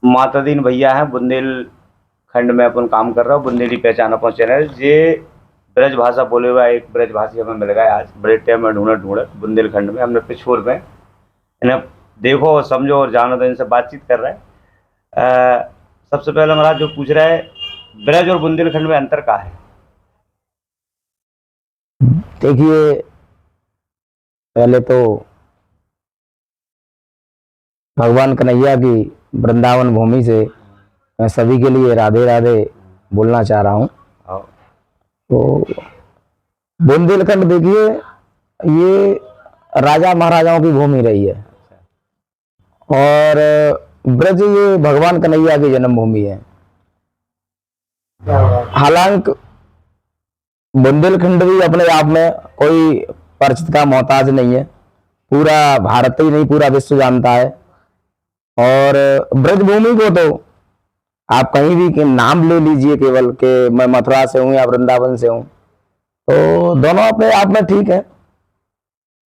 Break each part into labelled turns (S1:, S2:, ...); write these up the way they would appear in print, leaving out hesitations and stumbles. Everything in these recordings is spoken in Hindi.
S1: मातादीन भैया हैं, बुंदेलखंड में अपन काम कर रहा हूँ। बुंदेली पहचान अपन चैनल ये ब्रज भाषा बोले हुआ एक ब्रजभाषी हमें मिल गया आज बड़े टाइम में ढूंढत ढूंढत बुंदेलखंड में। हमने पिछोर में इन्हें देखो और समझो और जानो तो इनसे बातचीत कर रहे हैं। सबसे पहले महाराज जो पूछ रहा है, ब्रज और बुंदेलखंड में अंतर क्या है?
S2: देखिए, पहले तो भगवान कन्हैया की वृंदावन भूमि से मैं सभी के लिए राधे राधे बोलना चाह रहा हूँ।
S1: आओ।
S2: तो बुंदेलखंड देखिए, ये राजा महाराजाओं की भूमि रही है और ब्रज ये भगवान कन्हैया की जन्मभूमि है। हालांकि बुंदेलखंड भी अपने आप में कोई परिचित का मोहताज नहीं है, पूरा भारत ही नहीं पूरा विश्व जानता है। और ब्रजभूमि को तो आप कहीं भी के नाम ले लीजिए, केवल के मैं मथुरा से हूँ या वृंदावन से हूँ, तो दोनों अपने आप में ठीक है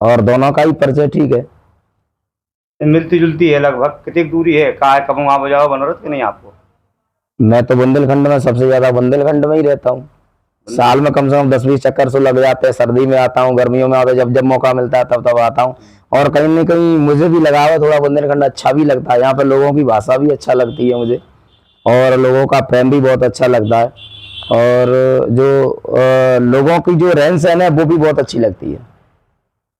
S2: और दोनों का ही परिचय ठीक है।
S1: मिलती जुलती है लगभग, कितनी दूरी है? कहाँ है, कब वहाँ बजाओ बनोरथ कि नहीं आपको?
S2: मैं तो बुंदेलखंड में सबसे ज्यादा बुंदेलखंड में ही रहता हूँ। साल में कम से कम 10-20 चक्कर से लग जाते हैं। सर्दी में आता हूँ, गर्मियों में आता हूँ, जब जब मौका मिलता है तब तब आता हूँ। और कहीं न कहीं मुझे भी लगा हुआ थोड़ा बुंदेलखंड अच्छा भी लगता है। यहाँ पे लोगों की भाषा भी अच्छा लगती है मुझे और लोगों का प्रेम भी बहुत अच्छा लगता है और जो लोगों की जो रहन सहन है वो भी बहुत अच्छी लगती है।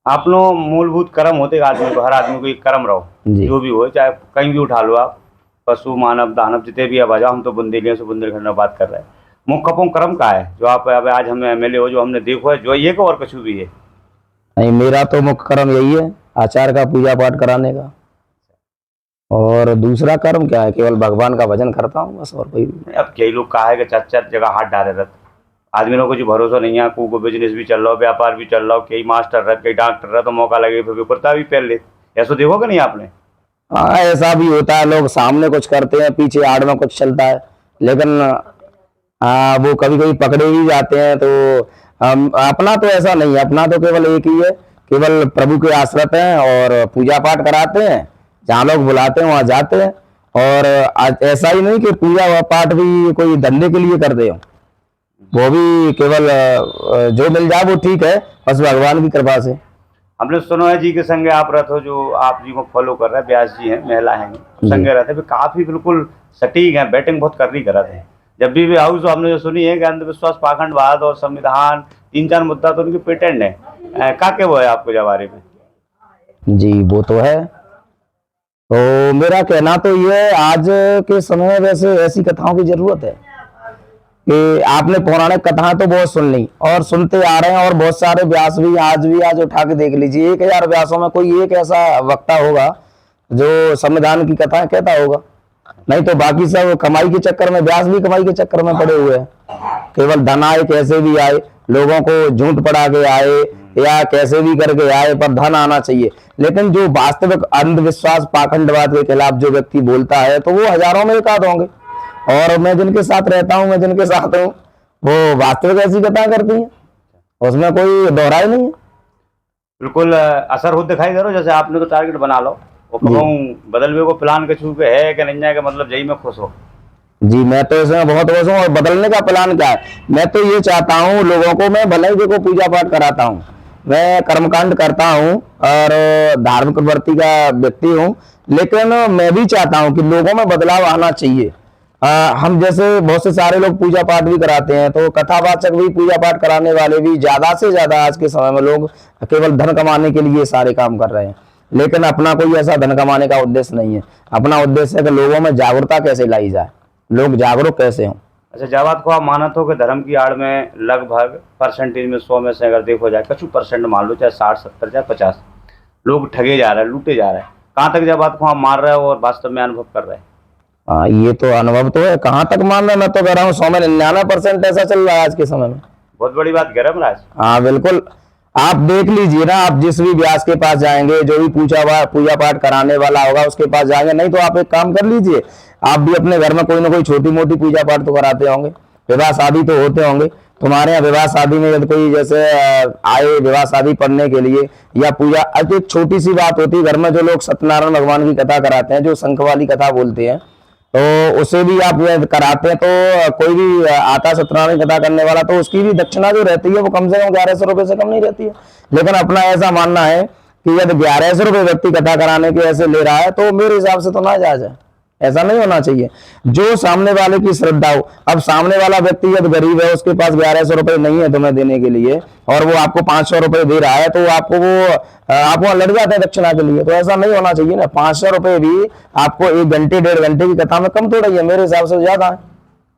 S1: आप लोग मूलभूत कर्म होते आदमी को, हर आदमी को एक कर्म रहो, जो भी हो, चाहे कहीं भी उठा लो आप, पशु मानव दानव जितने भी अब आ जाओ। हम तो बुंदेलियों से बुंदेलखंड में बात कर रहे हैं। मुख्य कर्म का है जो आप अब आज हमें एमएलए हो, जो हमने देखो है, जो ये को और कुछ भी है?
S2: नहीं, मेरा तो मुख्य कर्म यही है, आचार्य का पूजा पाठ कराने का। और दूसरा कर्म क्या है, केवल भगवान का भजन करता हूँ बस, और कोई नहीं।
S1: अब कई लोग कहा है कि चार चार जगह हाथ डाले रहते, आदमी लोग को जो भरोसा नहीं है, को बिजनेस भी चल रहा हो, व्यापार भी चल रहा हो, कई मास्टर रहे, कई डॉक्टर रहे, तो मौका लगे फिर विपरीता भी पहन ले। ऐसा देखो कि नहीं आपने?
S2: हाँ, ऐसा भी होता है, लोग सामने कुछ करते हैं, पीछे आड़ में कुछ चलता है, लेकिन वो कभी कभी पकड़े ही जाते हैं। तो अपना तो ऐसा नहीं है, अपना तो केवल एक ही है, केवल प्रभु के आश्रित हैं और पूजा पाठ कराते हैं, जहाँ लोग बुलाते हैं वहां जाते हैं। और ऐसा ही नहीं कि पूजा पाठ भी कोई धंधे के लिए करते हो, वो भी केवल जो मिल जाए वो ठीक है, बस भगवान की कृपा से।
S1: हमने सुना है जी के संगे आप रहते हो, जो आप जी को फॉलो कर रहे हैं, व्यास जी हैं, महिला हैं, संगे रहते हैं, काफी बिल्कुल सटीक है, बैटिंग बहुत कर रही करते हैं। जब भी हाउस तो हमने जो सुनी है कि अंधविश्वास, पाखंडवाद और संविधान, 3-4 मुद्दा तो उनके पेटेंट है। का क्या वो है आपको जब बारे में?
S2: जी वो तो है। तो मेरा कहना तो ये है, आज के समय में वैसे ऐसी कथाओं की जरूरत है कि आपने पौराणिक कथाएं तो बहुत सुन ली और सुनते आ रहे हैं, और बहुत सारे व्यास भी आज उठा के देख लीजिए, 1000 व्यासों में कोई एक ऐसा वक्ता होगा जो संविधान की कथाएं कहता होगा। नहीं तो बाकी सब कमाई के चक्कर में, व्यास भी कमाई के चक्कर में पड़े हुए हैं। केवल धन आए कैसे भी आए, लोगों को झूठ पड़ा के आए या कैसे भी करके आए, पर धन आना चाहिए। लेकिन जो वास्तविक अंधविश्वास पाखंडवाद के खिलाफ जो व्यक्ति बोलता है, तो वो हजारों में एक आध होंगे। और मैं जिनके साथ रहता हूँ, मैं जिनके साथ हूँ, वो वास्तविक ऐसी कथा करती है, उसमें कोई दोहराई नहीं है।
S1: बिल्कुल असर हो दिखाई दे रहा हो। जैसे आपने तो टारगेट बना लो और कहूँ बदलवे को प्लान के छू के है कि नहीं है, कि मतलब यही में खुश हो?
S2: जी मैं तो इसमें बहुत खुश हूँ। और बदलने का प्लान क्या है, मैं तो ये चाहता हूँ लोगों को, मैं भले ही देखो पूजा पाठ कराता हूँ, मैं कर्मकांड करता हूँ और धार्मिक प्रवृत्ति का व्यक्ति हूँ, लेकिन मैं भी चाहता हूँ कि लोगों में बदलाव आना चाहिए। हम जैसे बहुत से सारे लोग पूजा पाठ भी कराते हैं, तो कथावाचक भी, पूजा पाठ कराने वाले भी, ज्यादा से ज्यादा आज के समय में लोग केवल धन कमाने के लिए सारे काम कर रहे हैं, लेकिन अपना कोई ऐसा धन कमाने का उद्देश्य नहीं है। अपना उद्देश्य है कि लोगों में जागरूकता कैसे लाई जाए, लोग जागरूक कैसे हों।
S1: अच्छा, जब आपको आप मानत हो कि धर्म की आड़ में लगभग परसेंटेज में 100 में से अगर देखो जाए, कुछ परसेंट मान लो, चाहे 60-70 चाहे 50 लोग ठगे जा रहे हैं, लूटे जा रहे हैं, कहाँ तक जब आपको आप मान रहे हो और वास्तव में अनुभव कर रहे हैं?
S2: ये तो अनुभव तो है, कहाँ तक मान रहे हैं, मैं तो कह रहा हूँ 100 में 99% ऐसा चल रहा है आज के समय में।
S1: बहुत बड़ी बात कह रहे हैं महाराज।
S2: हाँ बिल्कुल, आप देख लीजिए ना, आप जिस भी व्यास के पास जाएंगे, जो भी पूजा पाठ कराने वाला होगा उसके पास जाएंगे, नहीं तो आप एक काम कर लीजिए, आप भी अपने घर में कोई ना कोई छोटी मोटी पूजा पाठ तो कराते होंगे, विवाह शादी तो होते होंगे तुम्हारे यहाँ। विवाह शादी में यदि कोई जैसे आए विवाह शादी पढ़ने के लिए या पूजा, एक छोटी सी बात होती है घर में, जो लोग सत्यनारायण भगवान की कथा कराते हैं, जो शंख वाली कथा बोलते हैं, तो उसे भी आप ये कराते हैं, तो कोई भी आता है सत्यनारायण कथा करने वाला, तो उसकी भी दक्षिणा जो रहती है वो कम से कम 1100 रुपए से कम नहीं रहती है। लेकिन अपना ऐसा मानना है कि यदि 1100 रुपए व्यक्ति कथा कराने के ऐसे ले रहा है तो मेरे हिसाब से तो ना जायज है, ऐसा नहीं होना चाहिए। जो सामने वाले की श्रद्धा हो। अब सामने वाला व्यक्ति यदि गरीब है, उसके पास 1100 रुपए नहीं है तुम्हें देने के लिए, और वो आपको 500 रुपए दे रहा है, तो आपको वहां लड़ जाते हैं दक्षिणा के लिए। तो ऐसा नहीं होना चाहिए ना। 500 रुपए भी आपको 1 घंटे 1.5 घंटे की कथा में कम थोड़ा ही है, मेरे हिसाब से ज्यादा है।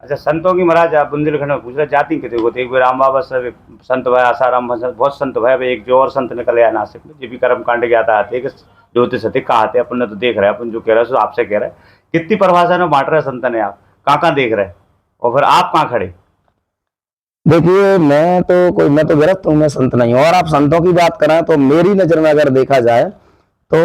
S1: अच्छा, संतों की महाराज आप बुंदेलखंड में पूछ रहे जाति कितने को थे? एक बार राम बाबा सब संत भाई, आसाराम बहुत संत भाई, एक जो और संत निकल आया नासिक में, जो भी कर्म कांड के आता आते ज्योतिष थे कहा थे, अपन ने तो देख रहे हैं, अपन जो कह रहे हैं आपसे कह रहे हैं, कितनी परिभाषा में बांट रहे संत ने, आप कहाँ देख रहे हैं और फिर आप कहाँ खड़े?
S2: देखिए मैं तो गृहस्थ हूँ, मैं संत नहीं हूँ। और आप संतों की बात करें तो मेरी नजर में अगर देखा जाए तो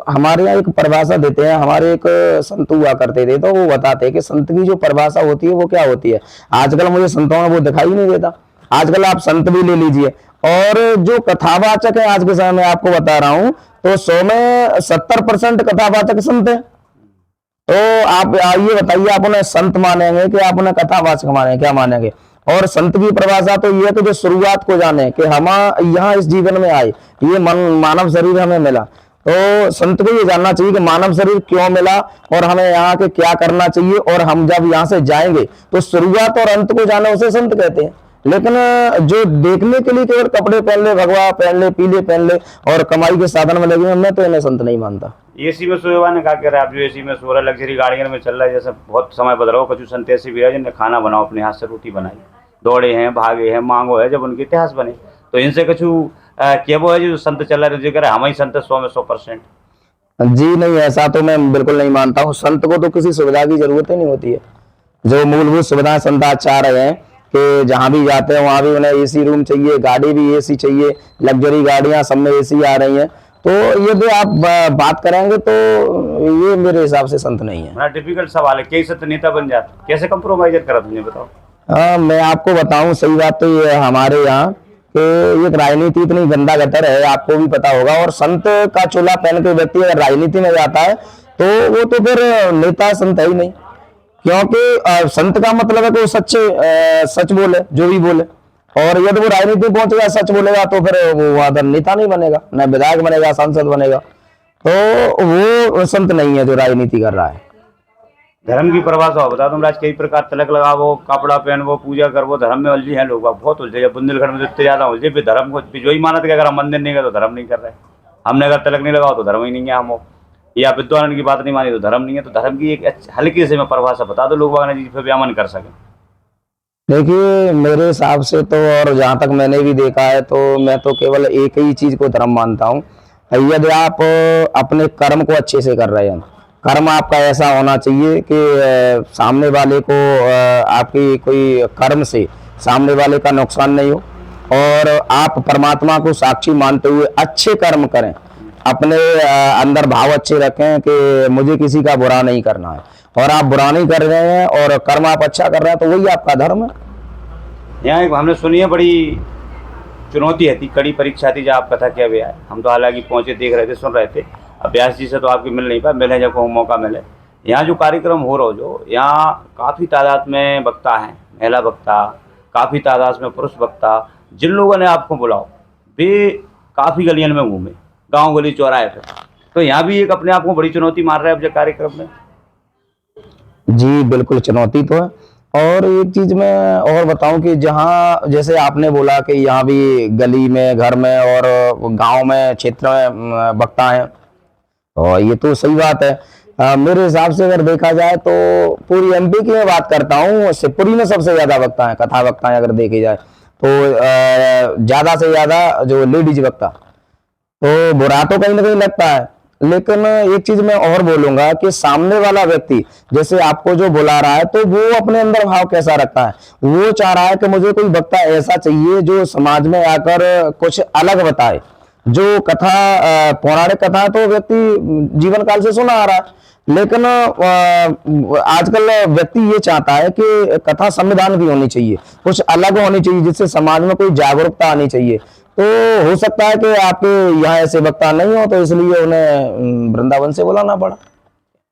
S2: हमारे यहाँ एक परिभाषा देते हैं, हमारे एक संत हुआ करते थे, तो वो बताते हैं कि संत की जो परिभाषा होती है वो क्या होती है। आजकल मुझे संतों में वो दिखाई नहीं देता। आजकल आप संत भी ले लीजिए, और जो कथावाचक है आज के समय में आपको बता रहा हूं, तो 100 में 70% कथावाचक संत है। तो आप ये बताइए, आप उन्हें संत मानेंगे कि आप उन्हें कथावाचक मानेंगे, क्या मानेंगे? और संत की परिभाषा तो ये है कि जो शुरुआत को जाने कि हम यहाँ इस जीवन में आए, ये मानव शरीर हमें मिला, तो संत को ये जानना चाहिए कि मानव शरीर क्यों मिला और हमें यहाँ के क्या करना चाहिए, और हम जब यहाँ से जाएंगे तो शुरुआत और अंत को जाने, उसे संत कहते हैं। लेकिन जो देखने के लिए केवल कपड़े पहन ले, भगवा पहन ले, पीले पहन ले और कमाई के साधन में लगे, मैं तो इन्हें संत नहीं मानता।
S1: एसी में सोए ने क्या कह रहा है, आप जो एसी में सो रहा है, लग्जरी गाड़ियों में चल रहा है, जैसे बहुत समय बदल रहा हो, कुछ संत ऐसे भी है जिन्हें खाना बनाओ अपने हाथ से, रोटी बनाई, दौड़े हैं, भागे हैं, मांगो है, जब उनके इतिहास बने, तो इनसे कुछ क्या वो है जो संत चल रहा है, जो हम ही संत 100 में 100%?
S2: जी नहीं, ऐसा तो मैं बिल्कुल नहीं मानता हूँ। संत को तो किसी सुविधा की जरूरत ही नहीं होती है। जो मूलभूत सुविधाएं संत आज चाह रहे हैं कि जहां भी जाते हैं वहां भी उन्हें एसी रूम चाहिए, गाड़ी भी एसी चाहिए, लग्जरी गाड़ियां सब में एसी आ रही हैं, तो यदि आप बात करेंगे तो ये मेरे हिसाब से संत नहीं है।
S1: बड़ा डिफिकल्ट सवाल है, कई संत नेता बन जाते, कैसे कंप्रोमाइज करा तुमने, बताओ?
S2: मैं आपको बताऊं, सही बात तो ये है हमारे यहाँ कि एक राजनीति इतनी गंदा गटर है, आपको भी पता होगा। और संत का चोला पहन के व्यक्ति अगर राजनीति में जाता है तो वो तो फिर नेता संत है ही नहीं, क्योंकि संत का मतलब है कि वो सच बोले, जो भी बोले। और यदि वो राजनीति पहुंच गया, सच बोलेगा, तो फिर वो नेता नहीं बनेगा, न विधायक बनेगा, सांसद बनेगा। तो वो संत नहीं है जो राजनीति कर रहा है।
S1: धर्म की परिभाषा बता दूं राज, कई प्रकार तिलक लगावो, कपड़ा पहनवो, पूजा करवो, धर्म में उलझे हैं लोग, बहुत उलझे। जब बुंदेलखंड में जितने ज्यादा उलझे, फिर धर्म को जो ही मानते कि अगर हम मंदिर नहीं गए तो धर्म नहीं कर रहे, हमने अगर तिलक नहीं लगाओ तो धर्म ही नहीं है हम, या विद्वान की बात नहीं मानी तो धर्म नहीं है। तो धर्म की एक हल्की से मैं परिभाषा बता दो, लोग जी फिर अमन कर सके।
S2: देखिए मेरे हिसाब से तो, और जहां तक मैंने भी देखा है, तो मैं तो केवल एक ही चीज को धर्म मानता हूँ। यदि आप अपने कर्म को अच्छे से कर रहे हैं, कर्म आपका ऐसा होना चाहिए कि सामने वाले को आपकी कोई कर्म से सामने वाले का नुकसान नहीं हो, और आप परमात्मा को साक्षी मानते हुए अच्छे कर्म करें, अपने अंदर भाव अच्छे रखें कि मुझे किसी का बुरा नहीं करना है, और आप बुरा नहीं कर रहे हैं और कर्म आप अच्छा कर रहे हैं, तो वही आपका धर्म है।
S1: यहाँ एक हमने सुनी है बड़ी चुनौती है थी, कड़ी परीक्षा थी, जब आप कथा क्या भी आए, हम तो हालांकि पहुंचे, देख रहे थे, सुन रहे थे। व्यास जी से तो आपके मिल नहीं पाए, मिले जब को मौका मिले। यहाँ जो कार्यक्रम हो रहा हो, जो यहाँ काफ़ी तादाद में वक्ता हैं, महिला वक्ता, काफ़ी तादाद में पुरुष वक्ता, जिन लोगों ने आपको बुलाओ वे काफ़ी गलियन में घूमे, गांव गली चौराहे पे, तो यहाँ भी एक अपने आप को बड़ी चुनौती मार रहा है अब कार्यक्रम में।
S2: जी बिल्कुल चुनौती तो है। और एक चीज मैं और बताऊं कि जहाँ जैसे आपने बोला कि यहाँ भी गली में, घर में और गांव में, क्षेत्र में वक्ता हैं, और ये तो सही बात है। मेरे हिसाब से अगर देखा जाए तो पूरी एमपी की मैं बात करता हूँ, शिवपुरी में सबसे ज्यादा वक्ता है, कथा वक्ता है अगर देखे जाए तो ज्यादा से ज्यादा जो लेडीज वक्ता। तो बुरा तो कहीं ना कहीं लगता है, लेकिन एक चीज मैं और बोलूंगा कि सामने वाला व्यक्ति जैसे आपको जो बुला रहा है, तो वो अपने अंदर भाव कैसा रखता है। वो चाह रहा है कि मुझे कोई वक्ता ऐसा चाहिए जो समाज में आकर कुछ अलग बताए। जो कथा पौराणिक कथा तो व्यक्ति जीवन काल से सुना आ रहा है, लेकिन आजकल व्यक्ति ये चाहता है कि कथा संविधान की होनी चाहिए, कुछ अलग होनी चाहिए, जिससे समाज में कोई जागरूकता आनी चाहिए। तो हो सकता है कि आपके यहाँ ऐसे वक्ता नहीं हो, तो इसलिए उन्हें वृंदावन से बुलाना पड़ा।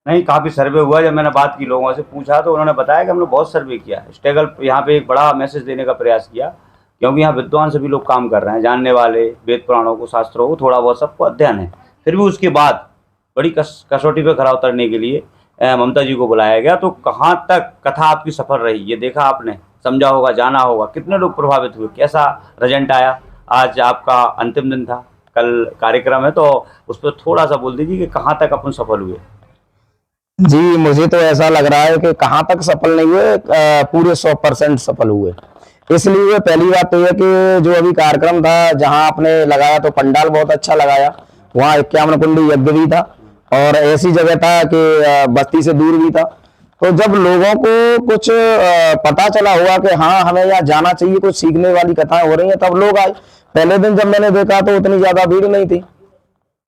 S1: नहीं, काफ़ी सर्वे हुआ। जब मैंने बात की, लोगों से पूछा, तो उन्होंने बताया कि हमने बहुत सर्वे किया। स्टेगल यहाँ पे एक बड़ा मैसेज देने का प्रयास किया, क्योंकि यहाँ विद्वान सभी लोग काम कर रहे हैं, जानने वाले, वेद पुराणों को, शास्त्रों को थोड़ा बहुत सबको अध्ययन है। फिर भी उसके बाद बड़ी कसौटी पे खरा उतरने के लिए ममता जी को बुलाया गया। तो कहाँ तक कथा आपकी सफल रही, ये देखा आपने, समझा होगा, जाना होगा, कितने लोग प्रभावित हुए, कैसा रिजल्ट आया। आज आपका अंतिम दिन था, कल कार्यक्रम है, तो उस पर थोड़ा सा बोल दीजिए कि कहाँ तक अपन सफल हुए।
S2: जी, मुझे तो ऐसा लग रहा है कि कहाँ तक सफल नहीं हुए, पूरे 100% सफल हुए। इसलिए पहली बात तो यह कि जो अभी कार्यक्रम था जहां आपने लगाया, तो पंडाल बहुत अच्छा लगाया, वहाँ 51 कुंडी यज्ञ भी था, और ऐसी जगह था कि बस्ती से दूर भी था। तो जब लोगों को कुछ पता चला हुआ कि हाँ हमें यहाँ जाना चाहिए, कुछ सीखने वाली कथाएं हो रही हैं, तब लोग आए। पहले दिन जब मैंने देखा तो उतनी ज्यादा भीड़ नहीं थी,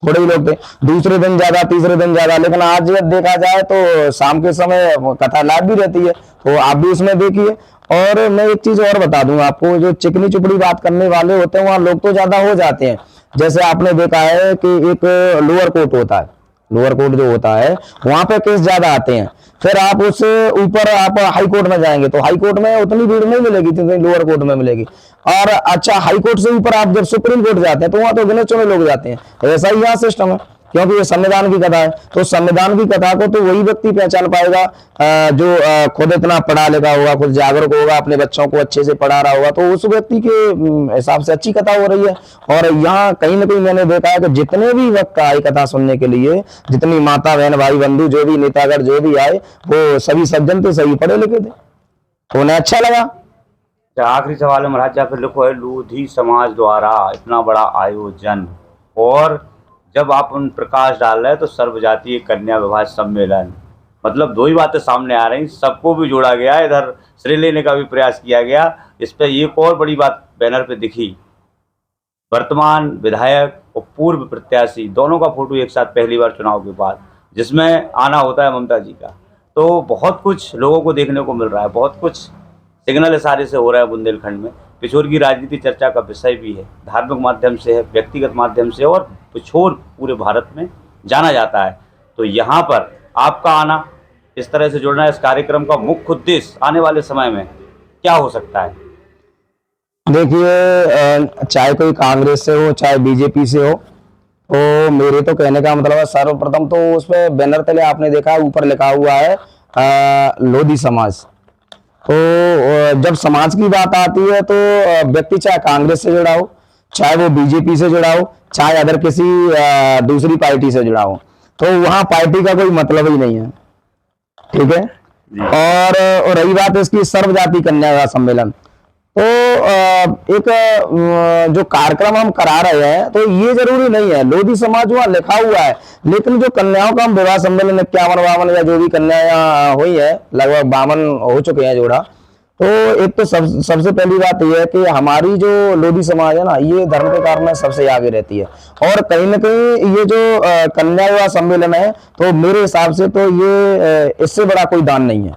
S2: थोड़े ही लोग थे। दूसरे दिन ज्यादा, तीसरे दिन ज्यादा, लेकिन आज जब देखा जाए तो शाम के समय कथा लाइव भी रहती है, तो आप भी उसमें देखिए। और मैं एक चीज और बता दूं आपको, जो चिकनी चुपड़ी बात करने वाले होते हैं वहां लोग तो ज्यादा हो जाते हैं। जैसे आपने देखा है कि एक लोअर कोर्ट होता है, लोअर कोर्ट जो होता है वहां पे केस ज्यादा आते हैं। फिर आप उस ऊपर आप हाई कोर्ट में जाएंगे तो हाई कोर्ट में उतनी भीड़ नहीं मिलेगी जितनी लोअर कोर्ट में मिलेगी। और अच्छा, हाई कोर्ट से ऊपर आप जब सुप्रीम कोर्ट जाते हैं तो वहां तो गिने चुने लोग जाते हैं। ऐसा ही यहाँ सिस्टम है, क्योंकि ये संविधान की कथा है। तो संविधान की कथा को तो वही व्यक्ति पहचान पाएगा जो खुद इतना पढ़ा लिखा होगा, खुद जागरूक होगा, अपने बच्चों को अच्छे से पढ़ा रहा होगा, तो उस व्यक्ति के हिसाब से अच्छी कथा हो रही है। और यहाँ कहीं ना कहीं मैंने देखा है कि जितने भी वक्त आए कथा सुनने के लिए, जितनी माता बहन भाई बंधु जो भी नेतागढ़ जो भी आए, वो सभी सज्जन थे, सही पढ़े लिखे थे, तो उन्हें अच्छा लगा।
S1: आखिरी सवाल है महाराज, जहाँ पे लिखो है लोधी समाज द्वारा इतना बड़ा आयोजन, और जब आप उन प्रकाश डाल रहे हैं तो सर्वजातीय कन्या विवाह सम्मेलन, मतलब दो ही बातें सामने आ रही, सबको भी जोड़ा गया, इधर श्रेय लेने का भी प्रयास किया गया। इस पर एक और बड़ी बात बैनर पे दिखी, वर्तमान विधायक और पूर्व प्रत्याशी दोनों का फोटो एक साथ पहली बार चुनाव के बाद, जिसमें आना होता है ममता जी का। तो बहुत कुछ लोगों को देखने को मिल रहा है, बहुत कुछ सिग्नल इशारे से हो रहा है बुंदेलखंड में। पिछोर की राजनीति चर्चा का विषय भी है, धार्मिक माध्यम से है, व्यक्तिगत माध्यम से, और पिछोर पूरे भारत में जाना जाता है। तो यहाँ पर आपका आना, इस तरह से जुड़ना, इस कार्यक्रम का मुख्य उद्देश्य आने वाले समय में क्या हो सकता है?
S2: देखिए, चाहे कोई कांग्रेस से हो चाहे बीजेपी से हो, तो मेरे तो कहने का मतलब है, सर्वप्रथम तो उसपे बैनर तले आपने देखा ऊपर लिखा हुआ है लोधी समाज। तो जब समाज की बात आती है तो व्यक्ति चाहे कांग्रेस से जुड़ा हो, चाहे वो बीजेपी से जुड़ा हो, चाहे अदर किसी दूसरी पार्टी से जुड़ा हो, तो वहां पार्टी का कोई मतलब ही नहीं है, ठीक है। और रही बात इसकी सर्वजाति कन्या का सम्मेलन, तो एक जो कार्यक्रम हम करा रहे हैं, तो ये जरूरी नहीं है लोधी समाज वहां लिखा हुआ है, लेकिन जो कन्याओं का हम विवाह सम्मेलन 51 या जो भी कन्या हुई है, लगभग 52 हो चुके हैं जोड़ा। तो एक तो सबसे पहली बात यह है कि हमारी जो लोधी समाज है ना, ये धर्म के कारण में सबसे आगे रहती है। और कहीं ना कहीं ये जो कन्या विवाह सम्मेलन है, तो मेरे हिसाब से तो ये इससे बड़ा कोई दान नहीं है।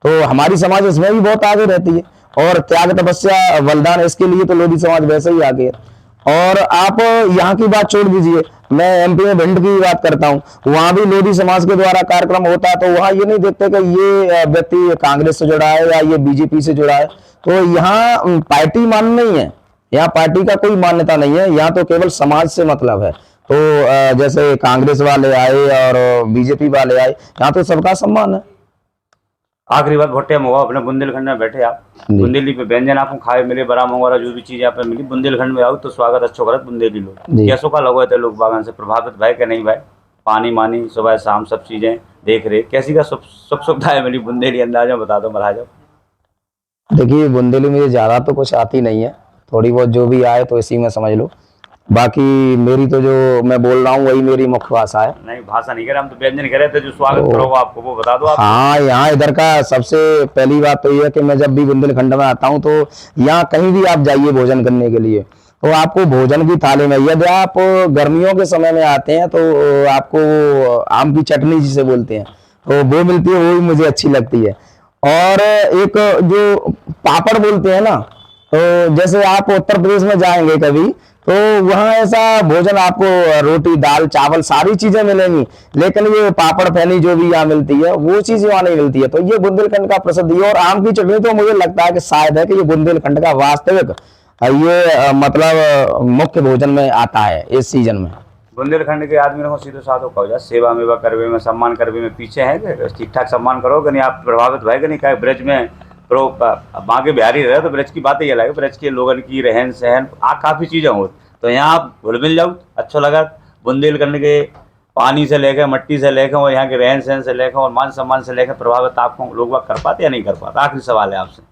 S2: तो हमारी समाज इसमें भी बहुत आगे रहती है, और त्याग तपस्या बलिदान इसके लिए तो लोधी समाज वैसे ही आगे है। और आप यहाँ की बात छोड़ दीजिए, मैं एमपी में भिंड की बात करता हूँ, वहां भी लोधी समाज के द्वारा कार्यक्रम होता है, तो वहां ये नहीं देखते कि ये व्यक्ति कांग्रेस से जुड़ा है या ये बीजेपी से जुड़ा है। तो यहाँ पार्टी मान नहीं है, यहाँ पार्टी का कोई मान्यता नहीं है, यहाँ तो केवल समाज से मतलब है। तो जैसे कांग्रेस वाले आए और बीजेपी वाले आए, यहाँ तो सबका सम्मान है।
S1: आखिरी बात, बहुत टाइम हुआ अपने बुंदेलखंड में बैठे आप, बुंदेली पे व्यंजन आपको खाए मिले, बराम वगैरह जो भी चीजें आप मिली, बुंदेलखंड में आओ तो स्वागत अच्छो करत बुंदेली लोग। कैसों का लगो थे लोग बागान से प्रभावित भाई के नहीं भाई, पानी मानी सुबह शाम सब चीजें देख रहे, कैसी का सुख सुविधाएं मिली बुंदेली, अंदाजा बता दो महाराज।
S2: देखिए, बुंदेली मुझे ज्यादा तो कुछ आती नहीं है, थोड़ी बहुत जो भी आए तो इसी में समझ लो, बाकी मेरी तो जो मैं बोल रहा हूँ वही मेरी मुख्य भाषा है।
S1: नहीं, भाषा नहीं करे, हम तो व्यंजन करे थे, जो स्वागत करो आपको वो बता दो आप।
S2: हाँ, यहाँ इधर का सबसे पहली बात तो ये है कि मैं जब भी बुंदेलखंड में आता हूँ तो यहाँ कहीं भी आप जाइए भोजन करने के लिए, तो आपको भोजन की थाली में, यदि आप गर्मियों के समय में आते हैं तो आपको आम की चटनी जिसे बोलते हैं तो वो मिलती है, वो भी मुझे अच्छी लगती है। और एक जो पापड़ बोलते हैं ना, तो जैसे आप उत्तर प्रदेश में जाएंगे कभी तो वहाँ ऐसा भोजन आपको रोटी दाल चावल सारी चीजें मिलेंगी, लेकिन ये पापड़ फैनी जो भी यहाँ मिलती है वो चीज वहाँ नहीं मिलती है। तो ये बुंदेलखंड का प्रसिद्ध है। और आम की चटनी तो मुझे लगता है कि शायद है कि ये बुंदेलखंड का वास्तविक ये मतलब मुख्य भोजन में आता है इस सीजन में।
S1: बुंदेलखंड के आदमी को सीधे साधो कहो जा, सेवा मेवा करवे में, सम्मान करवे में पीछे है कि ठीक ठाक सम्मान करोगे नहीं, आप प्रभावित भएगा नहीं। क्या ब्रज में प्रो वहाँ के बिहारी रहे तो ब्रज की बात ही अलग है, ब्रज के लोगन की रहन सहन काफ़ी चीज़ें हो, तो यहाँ आप घुल मिल जाओ, अच्छा लगा। बुंदेलखंड के पानी से लेकर मट्टी से लेकर और यहाँ के रहन सहन से लेकर और मान सम्मान से लेकर प्रभावित आपको लोग कर पाते या नहीं कर पाते? आखिरी सवाल है आपसे।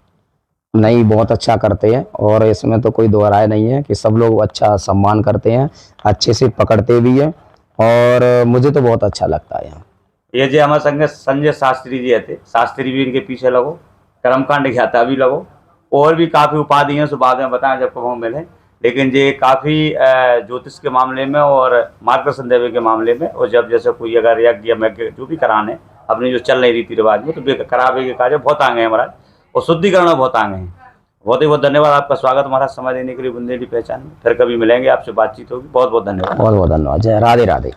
S2: नहीं, बहुत अच्छा करते हैं और इसमें तो कोई दो राय नहीं है कि सब लोग अच्छा सम्मान करते हैं, अच्छे से पकड़ते भी हैं और मुझे तो बहुत अच्छा लगता है यहाँ।
S1: ये जो हमारे संग संजय शास्त्री जी थे, शास्त्री भी इनके पीछे लगो, कर्मकांड ज्ञाता भी लगो, और भी काफ़ी उपाधि हैं, सो बाद में बताएं जब कभी मिले। लेकिन ये काफ़ी ज्योतिष के मामले में और मार्गदर्शन देवे के मामले में, और जब जैसे कोई अगर यज्ञ या यज्ञ जो भी कराने अपनी जो चल रही रीति रिवाज में, तो करावे के कार्य बहुत आगे हैं महाराज, और शुद्धिकरण में बहुत आगे हैं। बहुत ही बहुत धन्यवाद आपका, स्वागत महाराज समय देने के लिए बुंदेली पहचान में। फिर कभी मिलेंगे, आपसे बातचीत होगी। बहुत बहुत धन्यवाद।
S2: बहुत बहुत धन्यवाद। जय राधे राधे।